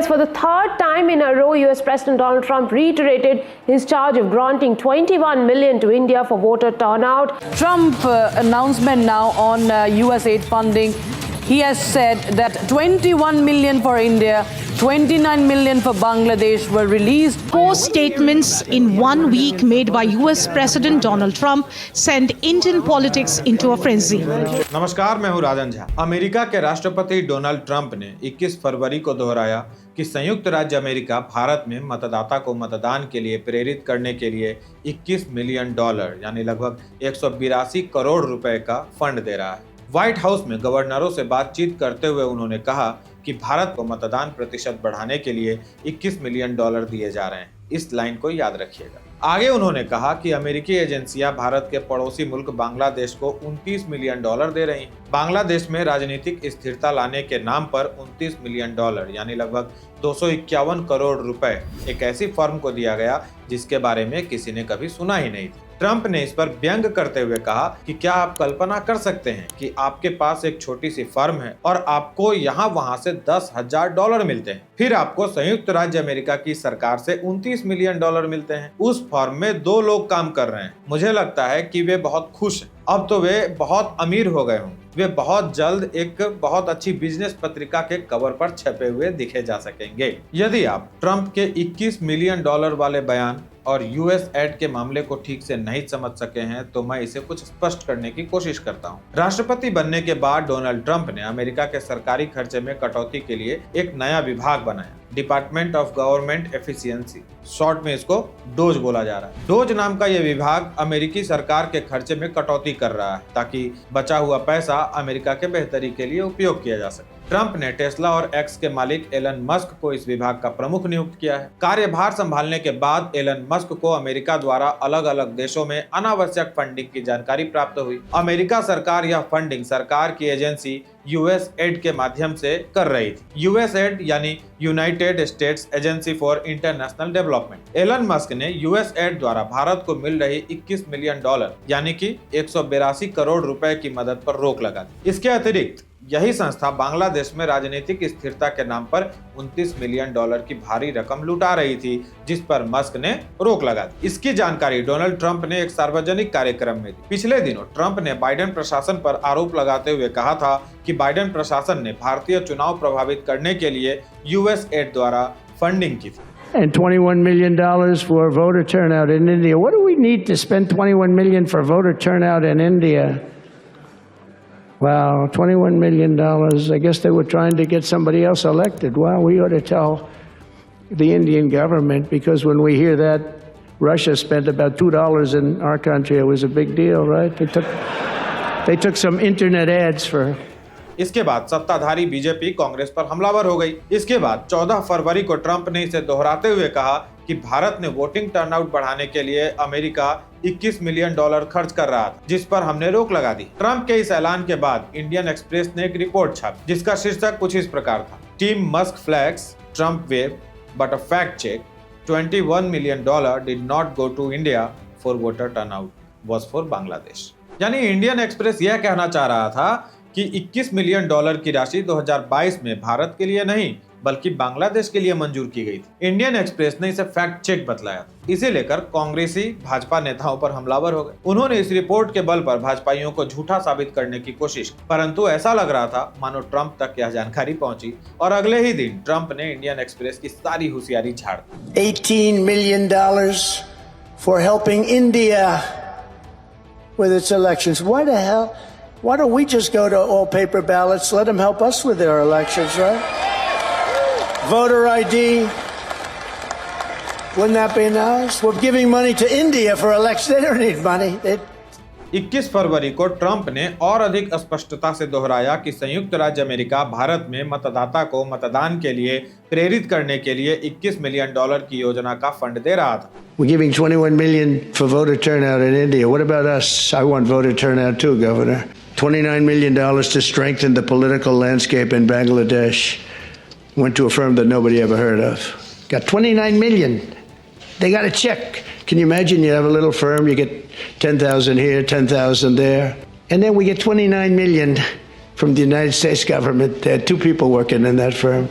For the third time in a row, US President Donald Trump reiterated his charge of granting $21 million to India for voter turnout. Trump announcement now on US aid funding. He has said that 21 million for India, 29 million for Bangladesh were released. 4 statements in 1 week made by US President Donald Trump send Indian politics into a frenzy. नमस्कार, मैं हूं राजन Jha. America के राष्ट्रपति Donald Trump ने 21 फरवरी को दोहराया कि संयुक्त राज्य अमेरिका भारत में मतदाता को मतदान के लिए प्रेरित करने के लिए $21 मिलियन यानी लगभग 182 करोड़ रुपए का फंड दे रहा है। व्हाइट हाउस में गवर्नरों से बातचीत करते हुए उन्होंने कहा कि भारत को मतदान प्रतिशत बढ़ाने के लिए $21 मिलियन दिए जा रहे हैं। इस लाइन को याद रखिएगा। आगे उन्होंने कहा कि अमेरिकी एजेंसियां भारत के पड़ोसी मुल्क बांग्लादेश को $29 मिलियन दे रही हैं। बांग्लादेश में राजनीतिक स्थिरता लाने के नाम पर $29 मिलियन यानी लगभग 251 करोड़ रुपए एक ऐसी फर्म को दिया गया जिसके बारे में किसी ने कभी सुना ही नहीं था। ट्रंप ने इस पर व्यंग करते हुए कहा कि क्या आप कल्पना कर सकते हैं कि आपके पास एक छोटी सी फर्म है और आपको यहाँ वहाँ से $10,000 मिलते हैं, फिर आपको संयुक्त राज्य अमेरिका की सरकार से $29 मिलियन मिलते हैं। उस फर्म में 2 लोग काम कर रहे हैं। मुझे लगता है कि वे बहुत खुश हैं। अब तो वे बहुत अमीर हो गए होंगे। वे बहुत जल्द एक बहुत अच्छी बिजनेस पत्रिका के कवर पर छपे हुए दिखे जा सकेंगे। यदि आप ट्रंप के $21 मिलियन वाले बयान और यूएस एड के मामले को ठीक से नहीं समझ सके हैं तो मैं इसे कुछ स्पष्ट करने की कोशिश करता हूं। राष्ट्रपति बनने के बाद डोनाल्ड ट्रंप ने अमेरिका के सरकारी खर्चे में कटौती के लिए एक नया विभाग बनाया, department of government efficiency, short में इसको डोज बोला जा रहा है। डोज नाम का यह विभाग अमेरिकी सरकार के खर्चे में कटौती कर रहा है ताकि बचा हुआ पैसा अमेरिका के बेहतरी के लिए उपयोग किया जा सके। ट्रंप ने टेस्ला और एक्स के मालिक एलन मस्क को इस विभाग का प्रमुख नियुक्त किया है। कार्यभार संभालने के बाद एलन मस्क को अमेरिका द्वारा अलग अलग देशों में अनावश्यक फंडिंग की जानकारी प्राप्त हुई। अमेरिका सरकार यह फंडिंग सरकार की एजेंसी यूएस एड के माध्यम से कर रही थी। यूएस एड यानी United States Agency for International Development. Elon Musk ने यूएस एड द्वारा भारत को मिल रही $21 मिलियन यानी कि 182 करोड़ रुपए की मदद पर रोक लगा दी। इसके अतिरिक्त यही संस्था बांग्लादेश में राजनीतिक स्थिरता के नाम पर $29 मिलियन की भारी रकम लुटा रही थी, जिस पर मस्क ने रोक लगा दी। इसकी जानकारी डोनाल्ड ट्रंप ने एक सार्वजनिक कार्यक्रम में दी। पिछले दिनों ट्रंप ने बाइडेन प्रशासन पर आरोप लगाते हुए कहा था कि बाइडेन प्रशासन ने भारतीय चुनाव प्रभावित करने के लिए यूएस एड द्वारा फंडिंग की थी। And $21 million for voter turnout in India. What do we need to spend $21 million for voter turnout in India? Wow, $21 million. I guess they were trying to get somebody else elected. Wow, we ought to tell the Indian government, because when we hear that Russia spent about $2 in our country, it was a big deal, right? They took some internet ads for. इसके बाद सत्ताधारी BJP Congress पर हमलावर हो गई। इसके बाद 14 फरवरी को ट्रंप ने इसे दोहराते हुए कहा कि भारत ने वोटिंग टर्नआउट बढ़ाने के लिए अमेरिका $21 मिलियन खर्च कर रहा था, जिस पर हमने रोक लगा दी। ट्रंप के इस ऐलान के बाद इंडियन एक्सप्रेस ने एक रिपोर्ट छापी जिसका शीर्षक कुछ इस प्रकार था, team Musk flags Trump wave but a fact check, $21 million did not go to India for voter turnout was for Bangladesh. यानी इंडियन एक्सप्रेस यह कहना चाह रहा था कि $21 मिलियन की राशि 2022 में भारत के लिए नहीं बल्कि बांग्लादेश के लिए मंजूर की गई थी। इंडियन एक्सप्रेस ने इसे फैक्ट चेक बतलाया। इसे लेकर कांग्रेसी भाजपा नेताओं पर हमलावर हो गए। उन्होंने इस रिपोर्ट के बल पर भाजपाइयों को झूठा साबित करने की कोशिश की, परंतु ऐसा लग रहा था मानो ट्रंप तक यह जानकारी पहुंची और अगले ही दिन ट्रंप ने इंडियन एक्सप्रेस की सारी होशियारी झाड़ दी। $18 million for helping India with its elections. Why the hell? Why don't we just go to all paper ballots? Let them help us with their elections, right? Voter ID. Wouldn't that be nice? We're giving money to India for elections. They don't need money. 21 फरवरी को Trump ने और अधिक स्पष्टता से दोहराया कि संयुक्त राज्य अमेरिका भारत में मतदाता को मतदान के लिए प्रेरित करने के लिए $21 मिलियन की योजना का फंड दे रहा था। We're giving $21 million for voter turnout in India. What about us? I want voter turnout too, Governor. $29 million to strengthen the political landscape in Bangladesh. Went to a firm that nobody ever heard of. Got $29 million. They got a check. Can you imagine? You have a little firm, you get 10,000 here, 10,000 there. And then we get $29 million from the United States government. There are 2 people working in that firm.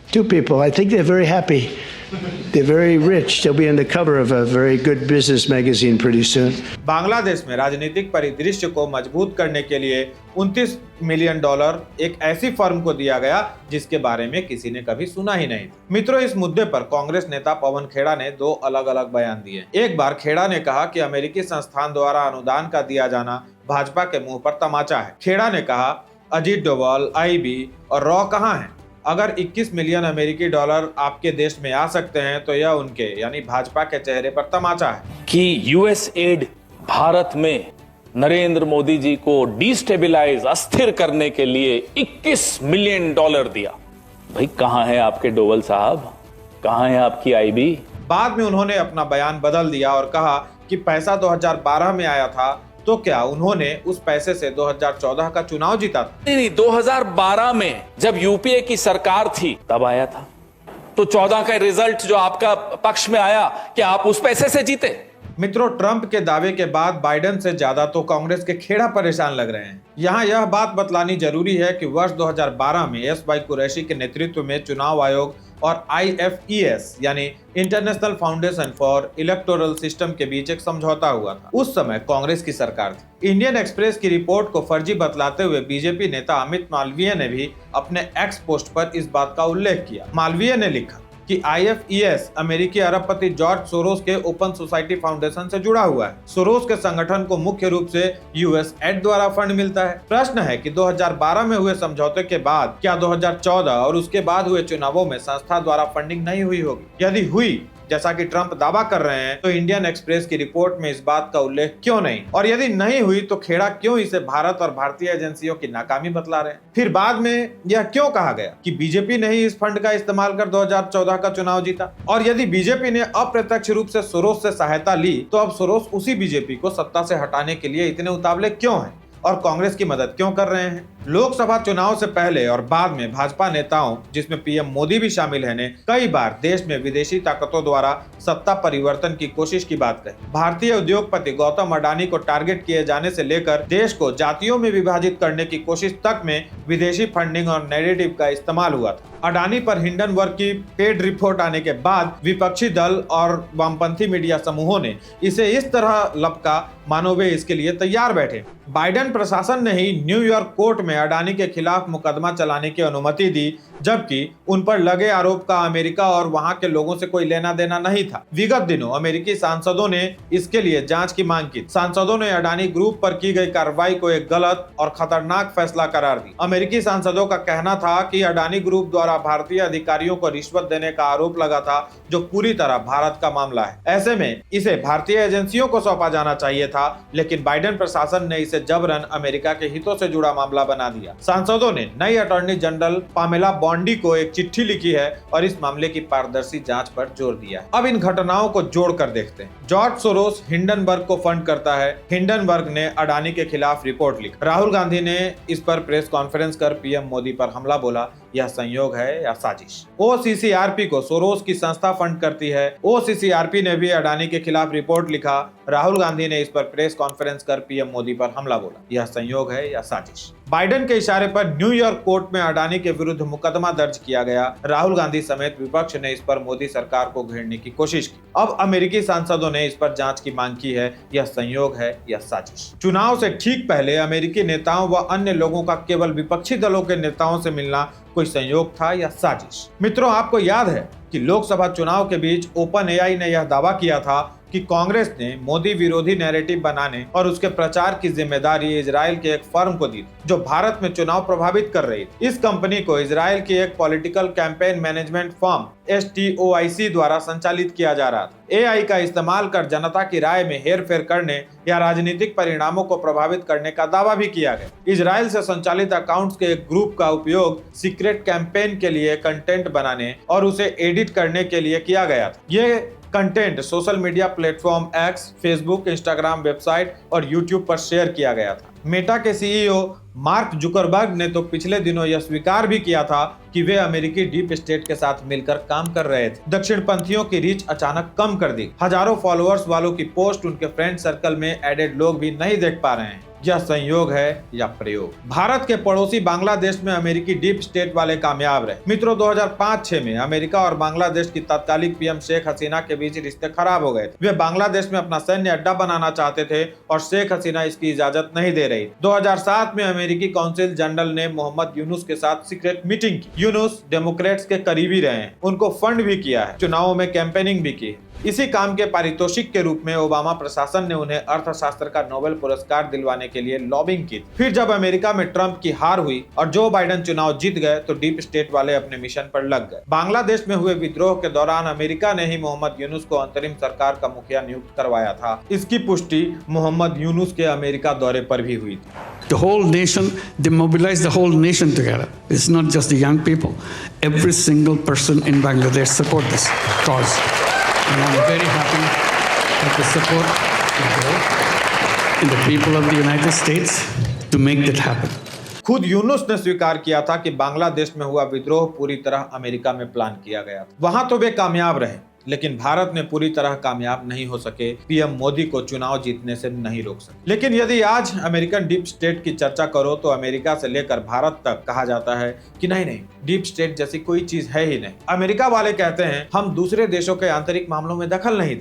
Two people. I think they're very happy. They're very rich. They'll be on the cover of a very good business magazine pretty soon. Bangladesh में राजनीतिक परिदृश्य को मजबूत करने के लिए $29 million एक ऐसी फर्म को दिया गया जिसके बारे में किसी ने कभी सुना ही नहीं। मित्रों, इस मुद्दे पर कांग्रेस नेता पवन खेड़ा ने दो अलग अलग बयान दिए। एक बार खेड़ा ने कहा कि अमेरिकी संस्थान द्वारा अनुदान का दिया जाना भाजपा के मुंह पर तमाचा है। खेड़ा ने कहा, अजीत डोभाल, आईबी और रॉ कहाँ हैं? अगर 21 मिलियन अमेरिकी डॉलर आपके देश में आ सकते हैं तो यह उनके यानी भाजपा के चेहरे पर तमाचा है कि यूएस एड भारत में नरेंद्र मोदी जी को डिस्टेबलाइज अस्थिर करने के लिए 21 मिलियन डॉलर दिया। भाई कहां है आपके डोवल साहब, कहां है आपकी आईबी? बाद में उन्होंने अपना बयान बदल दिया और कहा कि पैसा 2012 में आया था, तो क्या उन्होंने उस पैसे से 2014 का चुनाव जीता था? नहीं, 2012 में जब यूपीए की सरकार थी तब आया था। तो 14 का रिजल्ट जो आपका पक्ष में आया, क्या आप उस पैसे से जीते? मित्रों, ट्रंप के दावे के बाद बाइडेन से ज्यादा तो कांग्रेस के खेड़ा परेशान लग रहे हैं। यहाँ यह बात बतलानी जरूरी है कि वर्ष 2012 में एस वाई कुरैशी के नेतृत्व में चुनाव आयोग और IFES यानी international foundation for electoral system के बीच एक समझौता हुआ था। उस समय कांग्रेस की सरकार थी। इंडियन एक्सप्रेस की रिपोर्ट को फर्जी बतलाते हुए बीजेपी नेता अमित मालवीय ने भी अपने एक्स पोस्ट पर इस बात का उल्लेख किया। मालवीय ने लिखा कि IFES अमेरिकी अरबपति जॉर्ज सोरोस के ओपन सोसाइटी फाउंडेशन से जुड़ा हुआ है। सोरोस के संगठन को मुख्य रूप से US एड द्वारा फंड मिलता है। प्रश्न है कि 2012 में हुए समझौते के बाद क्या 2014 और उसके बाद हुए चुनावों में संस्था द्वारा फंडिंग नहीं हुई होगी? यदि हुई, जैसा कि ट्रंप दावा कर रहे हैं, तो इंडियन एक्सप्रेस की रिपोर्ट में इस बात का उल्लेख क्यों नहीं? और यदि नहीं हुई तो खेड़ा क्यों इसे भारत और भारतीय एजेंसियों की नाकामी बतला रहे हैं? फिर बाद में यह क्यों कहा गया कि बीजेपी ने ही इस फंड का इस्तेमाल कर 2014 का चुनाव जीता? और यदि बीजेपी ने अप्रत्यक्ष रूप से सोरोस से सहायता ली, तो अब सोरोस उसी बीजेपी को सत्ता से हटाने के लिए इतने उतावले क्यों हैं और कांग्रेस की मदद क्यों कर रहे हैं? लोकसभा चुनाव से पहले और बाद में भाजपा नेताओं, जिसमें पीएम मोदी भी शामिल हैं, ने कई बार देश में विदेशी ताकतों द्वारा सत्ता परिवर्तन की कोशिश की बात कही। भारतीय उद्योगपति गौतम अडानी को टारगेट किए जाने से लेकर देश को जातियों में विभाजित करने की कोशिश तक में विदेशी फंडिंग और नैरेटिव का इस्तेमाल हुआ था। अडानी पर हिंडनबर्ग की पेड रिपोर्ट आने के बाद विपक्षी दल और वामपंथी मीडिया समूहों ने इसे इस तरह लपका मानो वे इसके लिए तैयार बैठे। बाइडेन प्रशासन ने ही न्यूयॉर्क कोर्ट में अडानी के खिलाफ मुकदमा चलाने की अनुमति दी, जबकि उन पर लगे आरोप का अमेरिका और वहां के लोगों से कोई लेना देना नहीं था। विगत दिनों अमेरिकी सांसदों ने इसके लिए जांच की मांग की। सांसदों ने अडानी ग्रुप पर की गई कार्रवाई को एक गलत और खतरनाक फैसला करार दी। अमेरिकी सांसदों का कहना था कि अडानी ग्रुप द्वारा भारतीय अधिकारियों को रिश्वत देने का आरोप लगा था, जो पूरी तरह भारत का मामला है। ऐसे में इसे भारतीय एजेंसियों को सौंपा जाना चाहिए था, लेकिन बाइडेन प्रशासन ने इसे जबरन अमेरिका के हितों से जुड़ा मामला बना दिया। सांसदों ने नई अटॉर्नी जनरल पामेला बॉन्डी को एक चिट्ठी लिखी है और इस मामले की पारदर्शी जांच पर जोर दिया है। अब इन घटनाओं को जोड़कर देखते हैं। जॉर्ज सोरोस हिंडनबर्ग को फंड करता है। हिंडनबर्ग ने अडानी के खिलाफ रिपोर्ट लिखी। राहुल गांधी ने इस पर प्रेस कॉन्फ्रेंस कर पीएम मोदी पर हमला बोला। यह संयोग है या साजिश? OCCRP को सोरोस की संस्था फंड करती है। OCCRP ने भी अडानी के खिलाफ रिपोर्ट लिखा। राहुल गांधी ने इस पर प्रेस कॉन्फ्रेंस कर पीएम मोदी पर हमला बोला। यह संयोग है या साजिश? बाइडेन के इशारे पर न्यूयॉर्क कोर्ट में अडानी के विरुद्ध मुकदमा दर्ज किया गया। राहुल गांधी समेत विपक्ष ने इस पर मोदी सरकार को घेरने की कोशिश की। अब अमेरिकी सांसदों ने इस पर जांच की मांग की है। यह संयोग है या साजिश? चुनाव से ठीक पहले अमेरिकी नेताओं व अन्य लोगों का केवल विपक्षी दलों के नेताओं से मिलना कोई संयोग था या साजिश? मित्रों, आपको याद है कि लोकसभा चुनाव के बीच OpenAI ने यह दावा किया था कि कांग्रेस ने मोदी विरोधी नैरेटिव बनाने और उसके प्रचार की जिम्मेदारी इजराइल के एक फर्म को दी, जो भारत में चुनाव प्रभावित कर रही थी। इस कंपनी को इजराइल की एक political campaign management firm STOIC द्वारा संचालित किया जा रहा था। AI का इस्तेमाल कर जनता की राय में हेरफेर करने या राजनीतिक परिणामों को प्रभावित करने का दावा भी किया गया। इजराइल से संचालित अकाउंट्स के एक ग्रुप का उपयोग सीक्रेट कैंपेन के लिए कंटेंट बनाने और उसे एडिट करने के लिए किया गया था। ये content social media platform X, Facebook, Instagram, website और यूट्यूब पर शेयर किया गया था। मेटा के CEO मार्क जुकरबर्ग ने तो पिछले दिनों यह स्वीकार भी किया था कि वे अमेरिकी डीप स्टेट के साथ मिलकर काम कर रहे थे। दक्षिणपंथियों की रीच अचानक कम कर दी। हजारों फॉलोअर्स वालों की पोस्ट उनके फ्रेंड सर्कल में एडेड लोग भी नहीं देख पा रहे हैं। यह संयोग है या प्रयोग। भारत के पड़ोसी बांग्लादेश में अमेरिकी डीप स्टेट वाले कामयाब रहे। मित्रों, 2005-6 में अमेरिका और बांग्लादेश की तत्कालिक पीएम शेख हसीना के बीच रिश्ते खराब हो गए थे। वे बांग्लादेश में अपना सैन्य अड्डा बनाना चाहते थे और शेख हसीना इसकी इजाजत नहीं दे रही। 2007 में अमेरिकी काउंसिल जनरल ने मोहम्मद यूनुस के साथ सीक्रेट मीटिंग की। यूनुस डेमोक्रेट्स के करीबी रहे हैं, उनको फंड भी किया है, चुनावों में कैंपेनिंग भी की। इसी काम के पारितोषिक के रूप में ओबामा प्रशासन ने उन्हें अर्थशास्त्र का नोबेल पुरस्कार दिलवाने के लिए लॉबिंग की। फिर जब अमेरिका में ट्रंप की हार हुई और जो बाइडेन चुनाव जीत गए तो डीप स्टेट वाले अपने मिशन पर लग गए। बांग्लादेश में हुए विद्रोह के दौरान अमेरिका ने ही मोहम्मद यूनुस को अंतरिम सरकार का मुखिया नियुक्त करवाया था। इसकी पुष्टि मोहम्मद यूनुस के अमेरिका दौरे पर भी हुई थी। The whole nation, they mobilized the whole nation together. It's not just the young people. Every single person in Bangladesh support this cause. And I'm very happy that the support in the people of the United States to make that happen. खुद यूनुस ने स्वीकार किया था कि बांग्लादेश में हुआ विद्रोह पूरी तरह अमेरिका में प्लान किया गया था। वहां तो वे कामयाब रहे, लेकिन भारत में पूरी तरह कामयाब नहीं हो सके। पीएम मोदी को चुनाव जीतने से नहीं रोक सके। लेकिन यदि आज अमेरिकन डीप स्टेट की चर्चा करो तो अमेरिका से लेकर भारत तक कहा जाता है कि नहीं, डीप स्टेट जैसी कोई चीज है ही नहीं। अमेरिका वाले कहते हैं हम दूसरे देशों के आंतरिक मामलों में दखल नहीं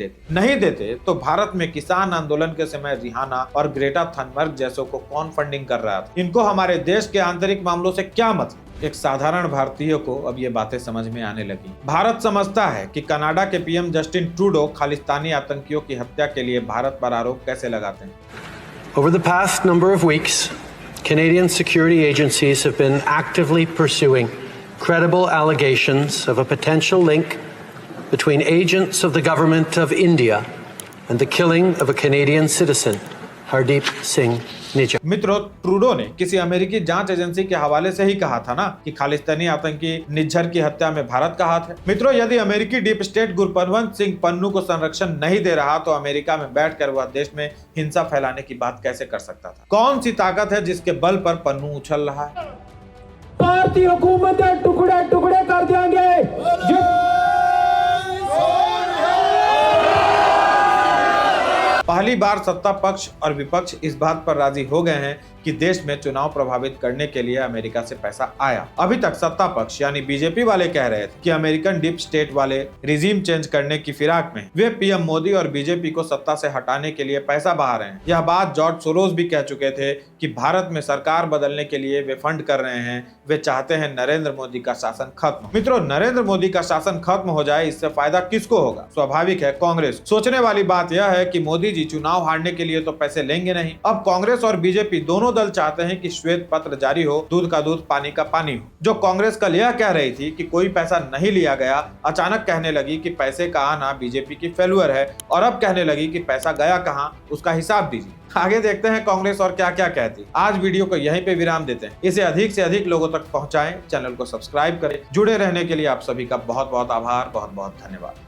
देते तो भारत में किसान आंदोलन के समय रिहाना और ग्रेटा थनबर्ग जैसों को कौन फंडिंग कर रहा था? इनको हमारे देश के आंतरिक मामलों से क्या मतलब? एक साधारण भारतीय को अब ये बातें समझ में आने लगी। भारत समझता है कि कनाडा के पीएम जस्टिन ट्रूडो खालिस्तानी आतंकियों की हत्या के लिए भारत पर आरोप कैसे लगाते हैं। Over the past number of weeks, Canadian security agencies have been actively pursuing credible allegations of a potential link between agents of the government of India and the killing of a Canadian citizen, Hardeep Singh Nijjar. मित्रों, Trudeau ने किसी अमेरिकी जांच agency के हवाले से ही कहा था ना कि खालिस्तानी आतंकी निज्जर की हत्या में भारत का हाथ है। मित्रों, यदि अमेरिकी डीप स्टेट गुरपतवंत सिंह पन्नू को संरक्षण नहीं दे रहा तो अमेरिका में बैठकर वह देश में हिंसा फैलाने की बात कैसे कर सकता था? कौन सी ताकत है जिसके बल पर पन्नू उछल रहा है? भारतीय हुकूमत टुकड़े टुकड़े कर देंगे। पहली बार सत्ता पक्ष और विपक्ष इस बात पर राजी हो गए हैं कि देश में चुनाव प्रभावित करने के लिए अमेरिका से पैसा आया। अभी तक सत्ता पक्ष यानी बीजेपी वाले कह रहे थे कि अमेरिकन डीप स्टेट वाले रिजीम चेंज करने की फिराक में वे पीएम मोदी और बीजेपी को सत्ता से हटाने के लिए पैसा बहा रहे हैं। यह बात जॉर्ज सोरोस भी कह चुके थे कि भारत में सरकार बदलने के लिए वे फंड कर रहे हैं। वे चाहते हैं नरेंद्र मोदी का शासन खत्म। मित्रों, नरेंद्र मोदी का शासन खत्म हो जाए, इससे फायदा किसको होगा? स्वाभाविक है, कांग्रेस। सोचने वाली बात यह है कि मोदी जी चुनाव हारने के लिए तो पैसे लेंगे नहीं। अब कांग्रेस और बीजेपी दोनों दल चाहते हैं कि श्वेत पत्र जारी हो, दूध का दूध पानी का पानी हो। जो कांग्रेस कल यह कह रही थी कि कोई पैसा नहीं लिया गया, अचानक कहने लगी कि पैसे का आना बीजेपी की फेल्यूर है और अब कहने लगी कि पैसा गया कहां, उसका हिसाब दीजिए। आगे देखते हैं कांग्रेस और क्या क्या कहती। आज वीडियो को यहीं पे विराम देते हैं। इसे अधिक से अधिक लोगों तक पहुंचाएं, चैनल को सब्सक्राइब करें। जुड़े रहने के लिए आप सभी का बहुत बहुत आभार, बहुत बहुत धन्यवाद।